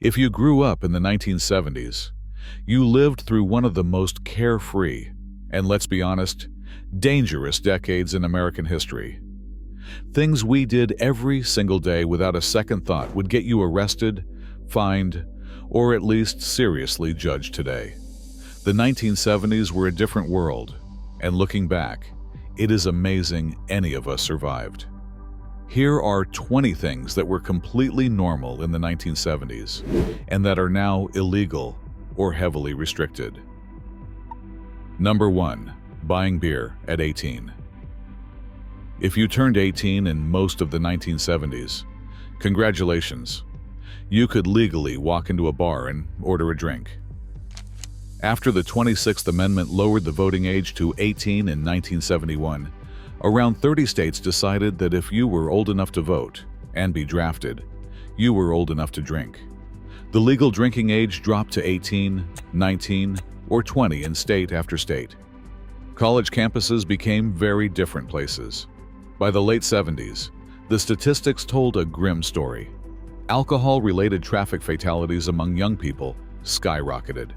If you grew up in the 1970s, you lived through one of the most carefree, and let's be honest, dangerous decades in American history. Things we did every single day without a second thought would get you arrested, fined, or at least seriously judged today. The 1970s were a different world, and looking back, it is amazing any of us survived. Here are 20 things that were completely normal in the 1970s and that are now illegal or heavily restricted. Number 1. Buying beer at 18. If you turned 18 in most of the 1970s, congratulations. You could legally walk into a bar and order a drink. After the 26th Amendment lowered the voting age to 18 in 1971, around 30 states decided that if you were old enough to vote and be drafted, you were old enough to drink. The legal drinking age dropped to 18, 19, or 20 in state after state. College campuses became very different places. By the late 70s, the statistics told a grim story. Alcohol-related traffic fatalities among young people skyrocketed.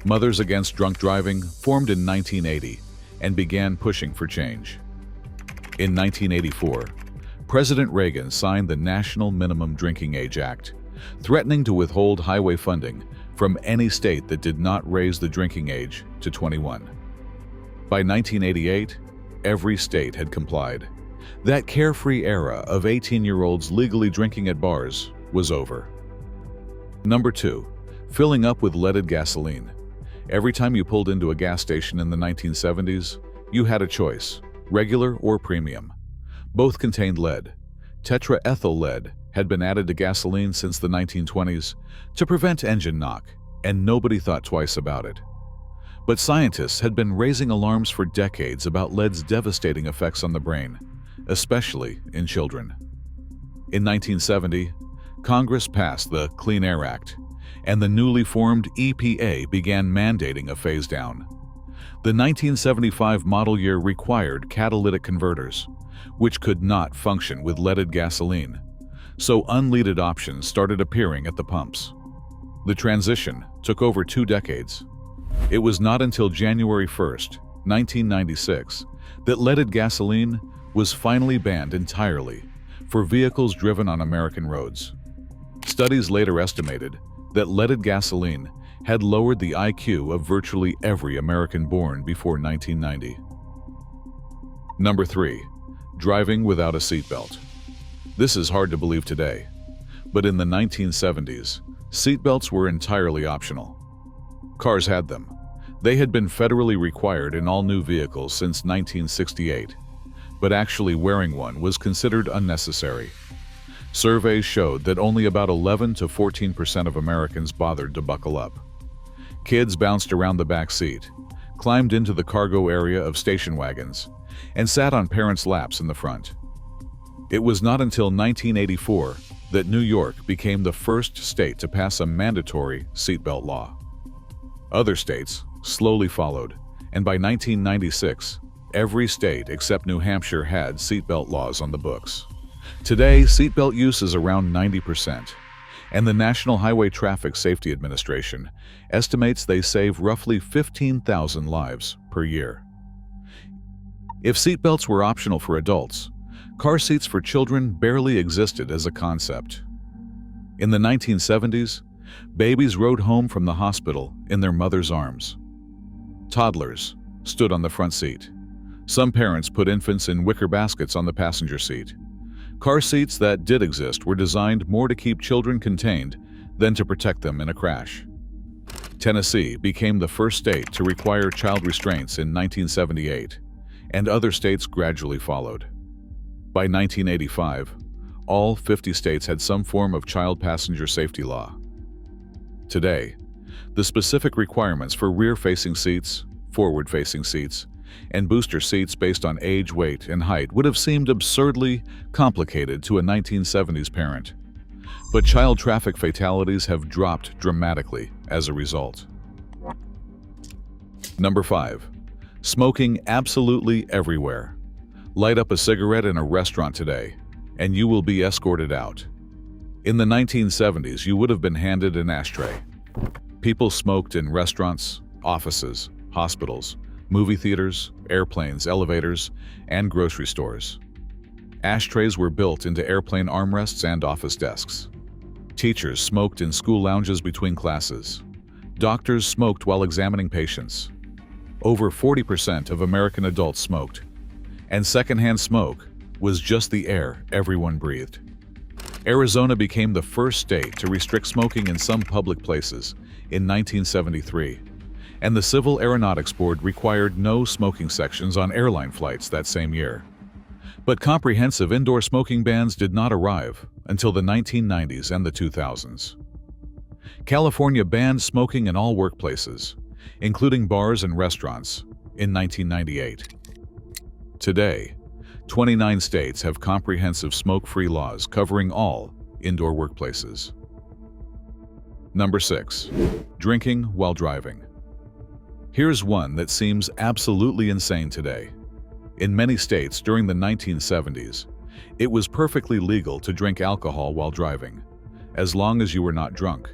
Mothers Against Drunk Driving formed in 1980 and began pushing for change. In 1984, President Reagan signed the National Minimum Drinking Age Act, threatening to withhold highway funding from any state that did not raise the drinking age to 21. By 1988, every state had complied. That carefree era of 18-year-olds legally drinking at bars was over. Number 2. Filling up with leaded gasoline. Every time you pulled into a gas station in the 1970s, you had a choice: regular or premium. Both contained lead. Tetraethyl lead had been added to gasoline since the 1920s to prevent engine knock, and nobody thought twice about it. But scientists had been raising alarms for decades about lead's devastating effects on the brain, especially in children. In 1970, Congress passed the Clean Air Act, and the newly formed EPA began mandating a phase-down. The 1975 model year required catalytic converters, which could not function with leaded gasoline, so unleaded options started appearing at the pumps. The transition took over 2 decades. It was not until January 1, 1996, that leaded gasoline was finally banned entirely for vehicles driven on American roads. Studies later estimated that leaded gasoline had lowered the IQ of virtually every American born before 1990. Number 3. Driving without a seatbelt. This is hard to believe today, but in the 1970s, seatbelts were entirely optional. Cars had them. They had been federally required in all new vehicles since 1968, but actually wearing one was considered unnecessary. Surveys showed that only about 11 to 14% of Americans bothered to buckle up. Kids bounced around the back seat, climbed into the cargo area of station wagons, and sat on parents' laps in the front. It was not until 1984 that New York became the first state to pass a mandatory seatbelt law. Other states slowly followed, and by 1996, every state except New Hampshire had seatbelt laws on the books. Today, seatbelt use is around 90%, and the National Highway Traffic Safety Administration estimates they save roughly 15,000 lives per year. If seatbelts were optional for adults, car seats for children barely existed as a concept. In the 1970s, babies rode home from the hospital in their mother's arms. Toddlers stood on the front seat. Some parents put infants in wicker baskets on the passenger seat. Car seats that did exist were designed more to keep children contained than to protect them in a crash. Tennessee became the first state to require child restraints in 1978, and other states gradually followed. By 1985, all 50 states had some form of child passenger safety law. Today, the specific requirements for rear-facing seats, forward-facing seats, and booster seats based on age, weight, and height would have seemed absurdly complicated to a 1970s parent. But child traffic fatalities have dropped dramatically as a result. Number 5. Smoking absolutely everywhere. Light up a cigarette in a restaurant today, and you will be escorted out. In the 1970s, you would have been handed an ashtray. People smoked in restaurants, offices, hospitals, movie theaters, airplanes, elevators, and grocery stores. Ashtrays were built into airplane armrests and office desks. Teachers smoked in school lounges between classes. Doctors smoked while examining patients. Over 40% of American adults smoked, and secondhand smoke was just the air everyone breathed. Arizona became the first state to restrict smoking in some public places in 1973, and the Civil Aeronautics Board required no smoking sections on airline flights that same year. But comprehensive indoor smoking bans did not arrive until the 1990s and the 2000s. California banned smoking in all workplaces, including bars and restaurants, in 1998. Today, 29 states have comprehensive smoke-free laws covering all indoor workplaces. Number 6. Drinking while driving. Here's one that seems absolutely insane today. In many states during the 1970s, it was perfectly legal to drink alcohol while driving, as long as you were not drunk.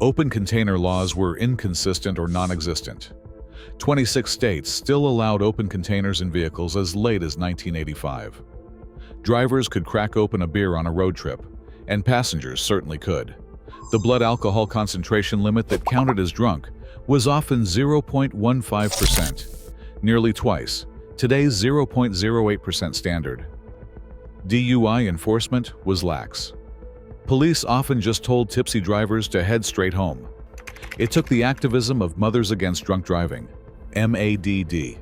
Open container laws were inconsistent or non-existent. 26 states still allowed open containers in vehicles as late as 1985. Drivers could crack open a beer on a road trip, and passengers certainly could. The blood alcohol concentration limit that counted as drunk was often 0.15%, nearly twice today's 0.08% standard. DUI enforcement was lax. Police often just told tipsy drivers to head straight home. It took the activism of Mothers Against Drunk Driving, MADD,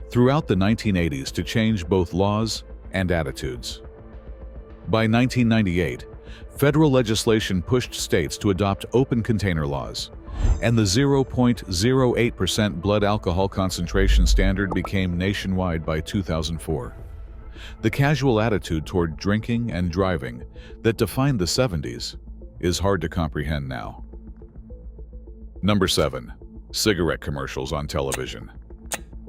throughout the 1980s to change both laws and attitudes. By 1998, federal legislation pushed states to adopt open container laws, and the 0.08% blood alcohol concentration standard became nationwide by 2004. The casual attitude toward drinking and driving that defined the 70s is hard to comprehend now. Number 7. Cigarette commercials on television.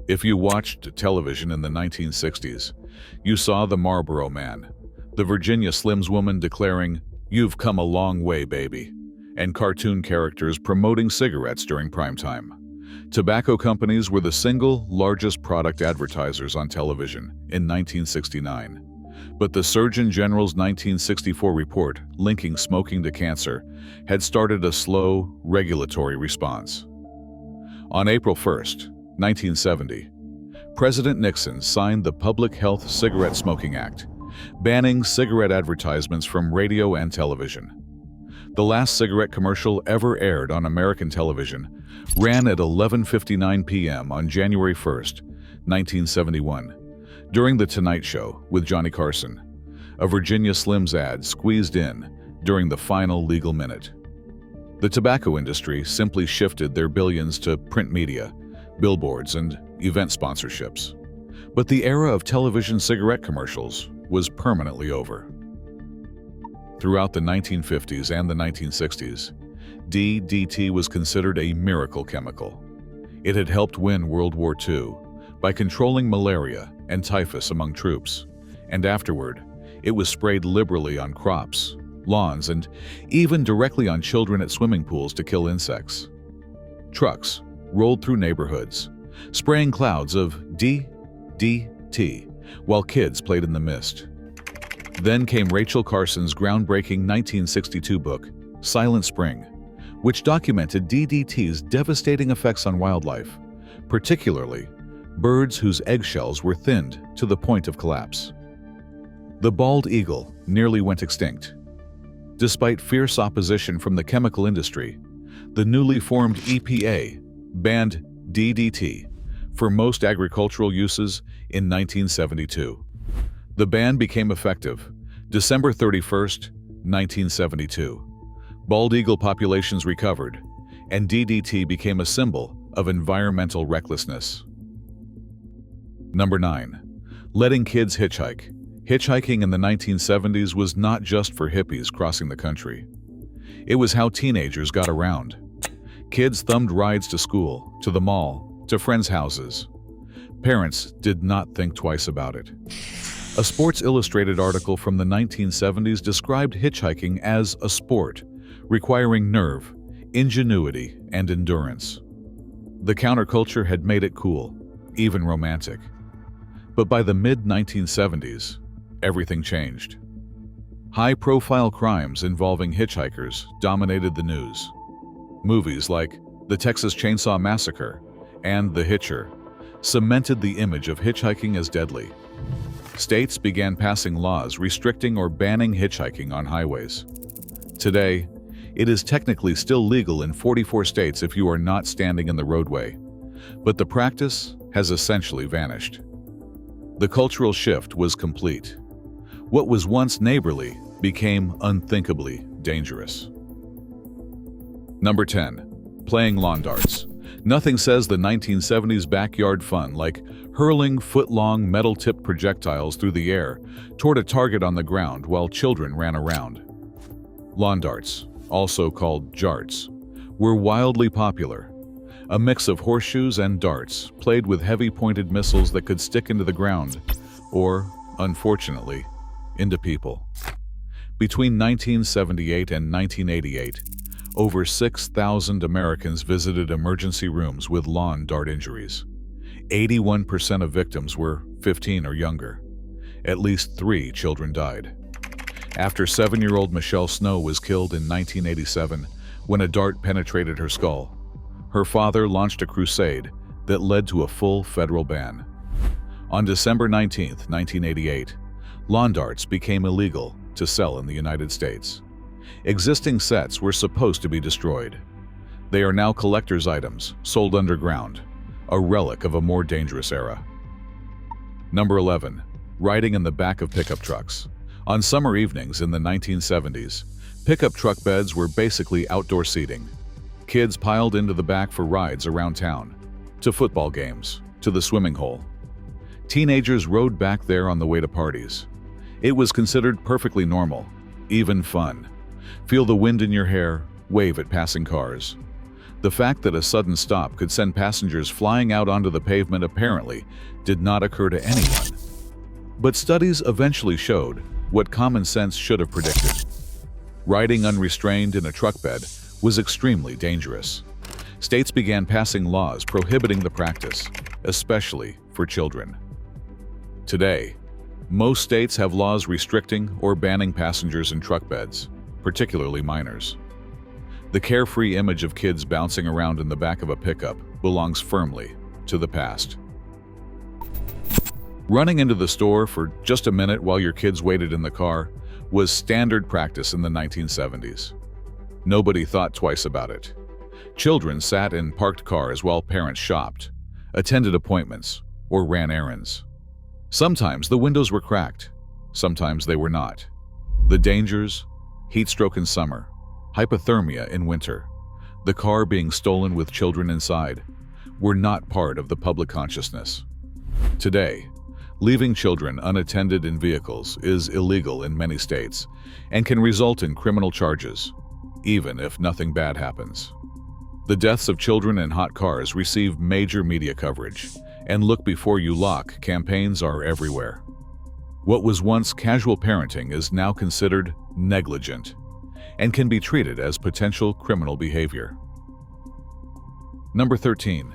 If you watched television in the 1960s, you saw the Marlboro Man, the Virginia Slims woman declaring, "You've come a long way, baby," and cartoon characters promoting cigarettes during prime time. Tobacco companies were the single largest product advertisers on television in 1969. But the Surgeon General's 1964 report linking smoking to cancer had started a slow, regulatory response. On April 1, 1970, President Nixon signed the Public Health Cigarette Smoking Act, banning cigarette advertisements from radio and television. The last cigarette commercial ever aired on American television ran at 11:59 p.m. on January 1, 1971, during The Tonight Show with Johnny Carson, a Virginia Slims ad squeezed in during the final legal minute. The tobacco industry simply shifted their billions to print media, billboards, and event sponsorships. But the era of television cigarette commercials was permanently over. Throughout the 1950s and the 1960s, DDT was considered a miracle chemical. It had helped win World War II by controlling malaria and typhus among troops, and afterward, it was sprayed liberally on crops, lawns, and even directly on children at swimming pools to kill insects. Trucks rolled through neighborhoods, spraying clouds of DDT while kids played in the mist. Then came Rachel Carson's groundbreaking 1962 book, Silent Spring, which documented DDT's devastating effects on wildlife, particularly birds whose eggshells were thinned to the point of collapse. The bald eagle nearly went extinct. Despite fierce opposition from the chemical industry, the newly formed EPA banned DDT for most agricultural uses in 1972. The ban became effective December 31, 1972. Bald eagle populations recovered, and DDT became a symbol of environmental recklessness. Number 9. Letting kids hitchhike. Hitchhiking in the 1970s was not just for hippies crossing the country. It was how teenagers got around. Kids thumbed rides to school, to the mall, to friends' houses. Parents did not think twice about it. A Sports Illustrated article from the 1970s described hitchhiking as a sport, requiring nerve, ingenuity, and endurance. The counterculture had made it cool, even romantic. But by the mid-1970s, everything changed. High-profile crimes involving hitchhikers dominated the news. Movies like The Texas Chainsaw Massacre and The Hitcher cemented the image of hitchhiking as deadly. States began passing laws restricting or banning hitchhiking on highways. Today, it is technically still legal in 44 states if you are not standing in the roadway, but the practice has essentially vanished. The cultural shift was complete. What was once neighborly became unthinkably dangerous. Number 10. Playing lawn darts. Nothing says the 1970s backyard fun like hurling foot-long metal-tipped projectiles through the air toward a target on the ground while children ran around. Lawn darts, also called jarts, were wildly popular. A mix of horseshoes and darts played with heavy pointed missiles that could stick into the ground or, unfortunately, into people. Between 1978 and 1988, over 6,000 Americans visited emergency rooms with lawn dart injuries. 81% of victims were 15 or younger. At least 3 children died. After 7-year-old Michelle Snow was killed in 1987 when a dart penetrated her skull, her father launched a crusade that led to a full federal ban. On December 19, 1988, lawn darts became illegal to sell in the United States. Existing sets were supposed to be destroyed. They are now collector's items, sold underground, a relic of a more dangerous era. Number 11. Riding in the back of pickup trucks. On summer evenings in the 1970s, pickup truck beds were basically outdoor seating. Kids piled into the back for rides around town, to football games, to the swimming hole. Teenagers rode back there on the way to parties. It was considered perfectly normal, even fun. Feel the wind in your hair, wave at passing cars. The fact that a sudden stop could send passengers flying out onto the pavement apparently did not occur to anyone. But studies eventually showed what common sense should have predicted. Riding unrestrained in a truck bed was extremely dangerous. States began passing laws prohibiting the practice, especially for children. Today, most states have laws restricting or banning passengers in truck beds, particularly minors. The carefree image of kids bouncing around in the back of a pickup belongs firmly to the past. Running into the store for just a minute while your kids waited in the car was standard practice in the 1970s. Nobody thought twice about it. Children sat in parked cars while parents shopped, attended appointments, or ran errands. Sometimes the windows were cracked, sometimes they were not. The dangers, heat stroke in summer, hypothermia in winter, the car being stolen with children inside, were not part of the public consciousness. Today, leaving children unattended in vehicles is illegal in many states and can result in criminal charges, even if nothing bad happens. The deaths of children in hot cars receive major media coverage, and look before you lock campaigns are everywhere. What was once casual parenting is now considered negligent and can be treated as potential criminal behavior. Number 13.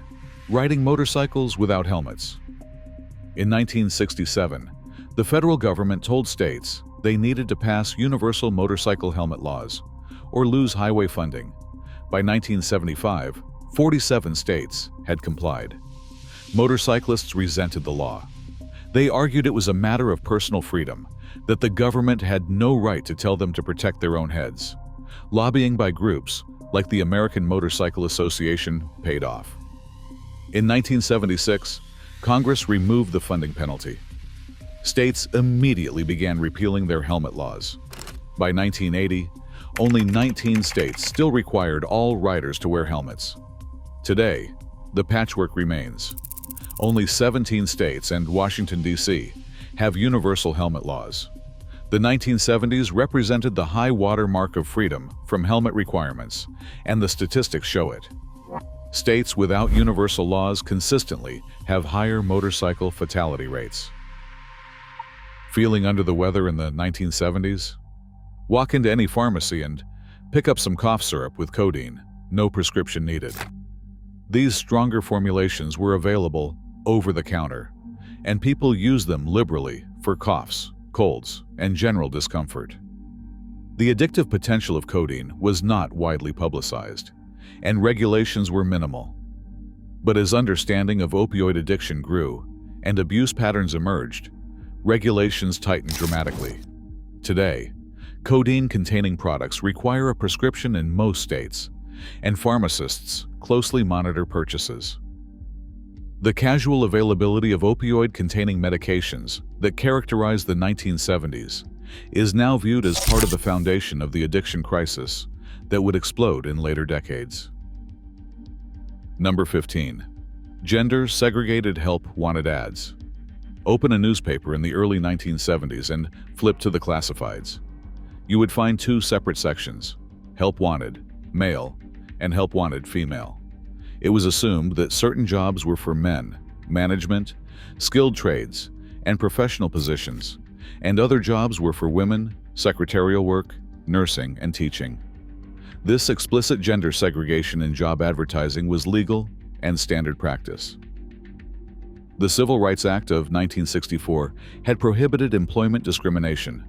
Riding motorcycles without helmets. In 1967, the federal government told states they needed to pass universal motorcycle helmet laws or lose highway funding. By 1975, 47 states had complied. Motorcyclists resented the law. They argued it was a matter of personal freedom, that the government had no right to tell them to protect their own heads. Lobbying by groups like the American Motorcycle Association paid off. In 1976, Congress removed the funding penalty. States immediately began repealing their helmet laws. By 1980, only 19 states still required all riders to wear helmets. Today, the patchwork remains. Only 17 states and Washington, D.C. have universal helmet laws. The 1970s represented the high water mark of freedom from helmet requirements, and the statistics show it. States without universal laws consistently have higher motorcycle fatality rates. Feeling under the weather in the 1970s? Walk into any pharmacy and pick up some cough syrup with codeine, no prescription needed. These stronger formulations were available over the counter, and people used them liberally for coughs, colds, and general discomfort. The addictive potential of codeine was not widely publicized, and regulations were minimal. But as understanding of opioid addiction grew and abuse patterns emerged, regulations tightened dramatically. Today, codeine-containing products require a prescription in most states, and pharmacists closely monitor purchases. The casual availability of opioid-containing medications that characterized the 1970s is now viewed as part of the foundation of the addiction crisis that would explode in later decades. Number 15. Gender-segregated help wanted ads. Open a newspaper in the early 1970s and flip to the classifieds. You would find two separate sections: help wanted, male, and help wanted, female. It was assumed that certain jobs were for men, management, skilled trades, and professional positions, and other jobs were for women, secretarial work, nursing, and teaching. This explicit gender segregation in job advertising was legal and standard practice. The Civil Rights Act of 1964 had prohibited employment discrimination,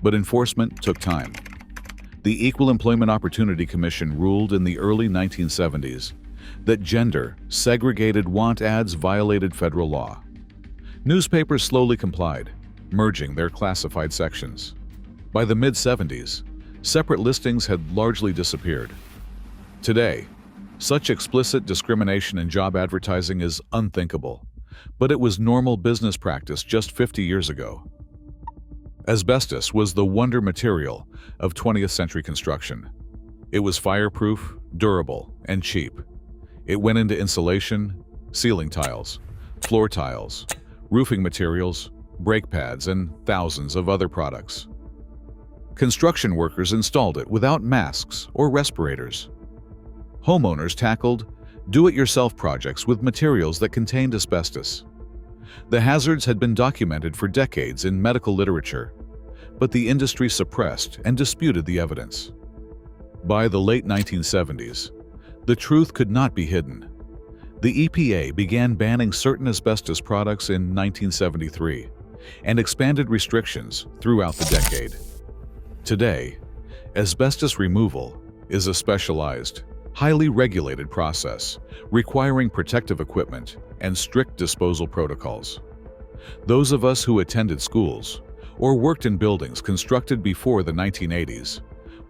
but enforcement took time. The Equal Employment Opportunity Commission ruled in the early 1970s that gender-segregated want ads violated federal law. Newspapers slowly complied, merging their classified sections. By the mid-70s, separate listings had largely disappeared. Today, such explicit discrimination in job advertising is unthinkable, but it was normal business practice just 50 years ago. Asbestos was the wonder material of 20th century construction. It was fireproof, durable, and cheap. It went into insulation, ceiling tiles, floor tiles, roofing materials, brake pads, and thousands of other products. Construction workers installed it without masks or respirators. Homeowners tackled do-it-yourself projects with materials that contained asbestos. The hazards had been documented for decades in medical literature, but the industry suppressed and disputed the evidence. By the late 1970s, the truth could not be hidden. The EPA began banning certain asbestos products in 1973 and expanded restrictions throughout the decade. Today, asbestos removal is a specialized, highly regulated process requiring protective equipment and strict disposal protocols. Those of us who attended schools or worked in buildings constructed before the 1980s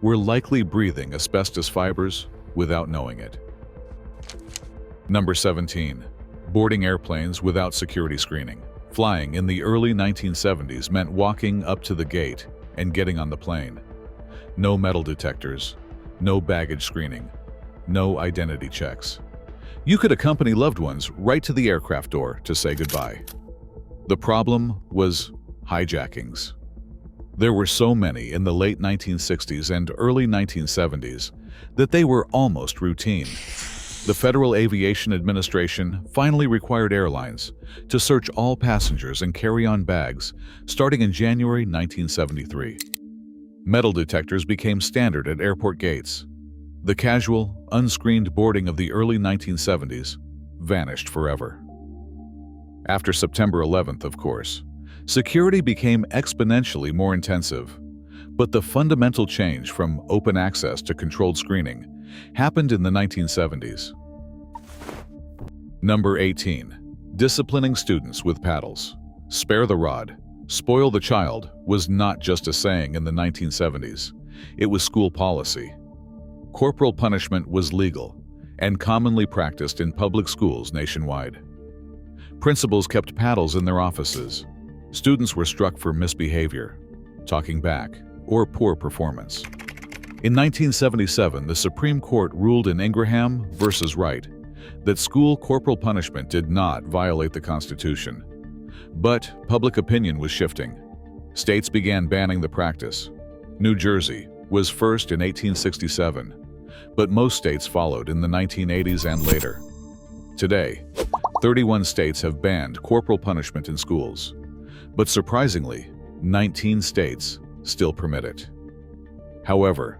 were likely breathing asbestos fibers without knowing it. Number 17. Boarding airplanes without security screening. Flying in the early 1970s meant walking up to the gate and getting on the plane. No metal detectors, no baggage screening, no identity checks. You could accompany loved ones right to the aircraft door to say goodbye. The problem was hijackings. There were so many in the late 1960s and early 1970s that they were almost routine. The Federal Aviation Administration finally required airlines to search all passengers and carry-on bags starting in January 1973. Metal detectors became standard at airport gates. The casual, unscreened boarding of the early 1970s vanished forever. After September 11th, of course, security became exponentially more intensive, but the fundamental change from open access to controlled screening happened in the 1970s. Number 18. Disciplining students with paddles. Spare the rod, spoil the child was not just a saying in the 1970s. It was school policy. Corporal punishment was legal and commonly practiced in public schools nationwide. Principals kept paddles in their offices. Students were struck for misbehavior, talking back, or poor performance. In 1977, the Supreme Court ruled in Ingraham v. Wright that school corporal punishment did not violate the Constitution. But public opinion was shifting. States began banning the practice. New Jersey was first in 1867, but most states followed in the 1980s and later. Today, 31 states have banned corporal punishment in schools. But surprisingly, 19 states still permit it. However,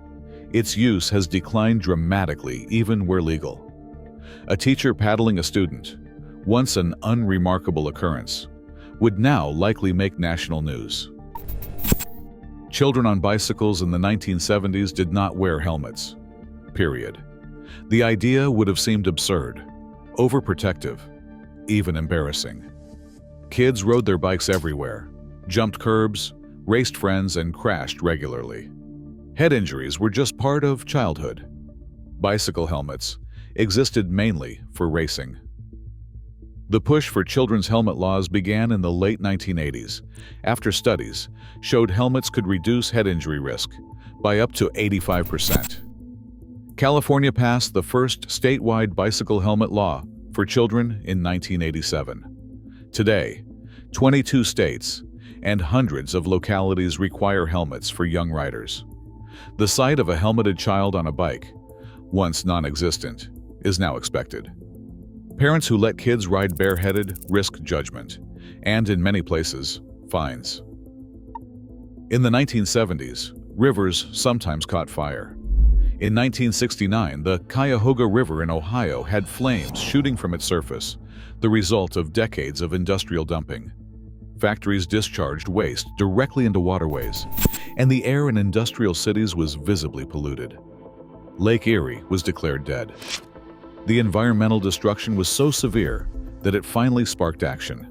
its use has declined dramatically even where legal. A teacher paddling a student, once an unremarkable occurrence, would now likely make national news. Children on bicycles in the 1970s did not wear helmets. Period. The idea would have seemed absurd, overprotective, even embarrassing. Kids rode their bikes everywhere, jumped curbs, raced friends, and crashed regularly. Head injuries were just part of childhood. Bicycle helmets existed mainly for racing. The push for children's helmet laws began in the late 1980s, after studies showed helmets could reduce head injury risk by up to 85%. California passed the first statewide bicycle helmet law for children in 1987. Today, 22 states and hundreds of localities require helmets for young riders. The sight of a helmeted child on a bike, once non-existent, is now expected. Parents who let kids ride bareheaded risk judgment, and in many places, fines. In the 1970s, rivers sometimes caught fire. In 1969, the Cuyahoga River in Ohio had flames shooting from its surface, the result of decades of industrial dumping. Factories discharged waste directly into waterways, and the air in industrial cities was visibly polluted. Lake Erie was declared dead. The environmental destruction was so severe that it finally sparked action.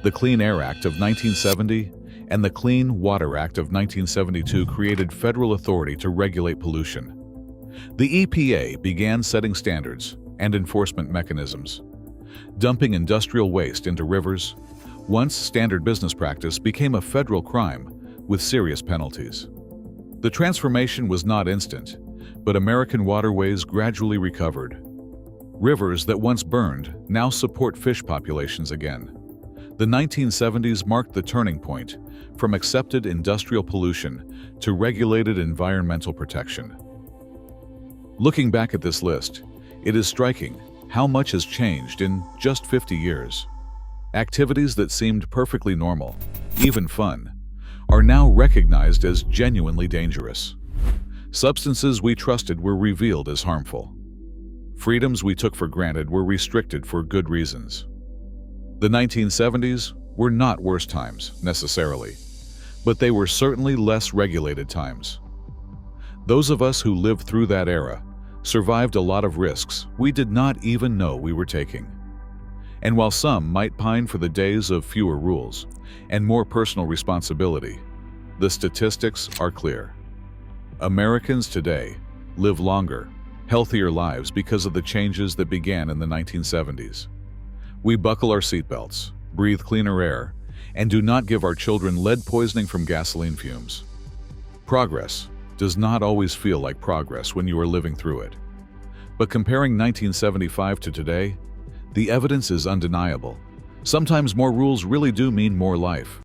The Clean Air Act of 1970 and the Clean Water Act of 1972 created federal authority to regulate pollution. The EPA began setting standards and enforcement mechanisms. Dumping industrial waste into rivers, once standard business practice, became a federal crime with serious penalties. The transformation was not instant, but American waterways gradually recovered. Rivers that once burned now support fish populations again. The 1970s marked the turning point from accepted industrial pollution to regulated environmental protection. Looking back at this list, it is striking how much has changed in just 50 years. Activities that seemed perfectly normal, even fun, are now recognized as genuinely dangerous. Substances we trusted were revealed as harmful. Freedoms we took for granted were restricted for good reasons. The 1970s were not worse times, necessarily, but they were certainly less regulated times. Those of us who lived through that era survived a lot of risks we did not even know we were taking. And while some might pine for the days of fewer rules and more personal responsibility, the statistics are clear. Americans today live longer, healthier lives because of the changes that began in the 1970s. We buckle our seatbelts, breathe cleaner air, and do not give our children lead poisoning from gasoline fumes. Progress does not always feel like progress when you are living through it. But comparing 1975 to today, the evidence is undeniable. Sometimes more rules really do mean more life.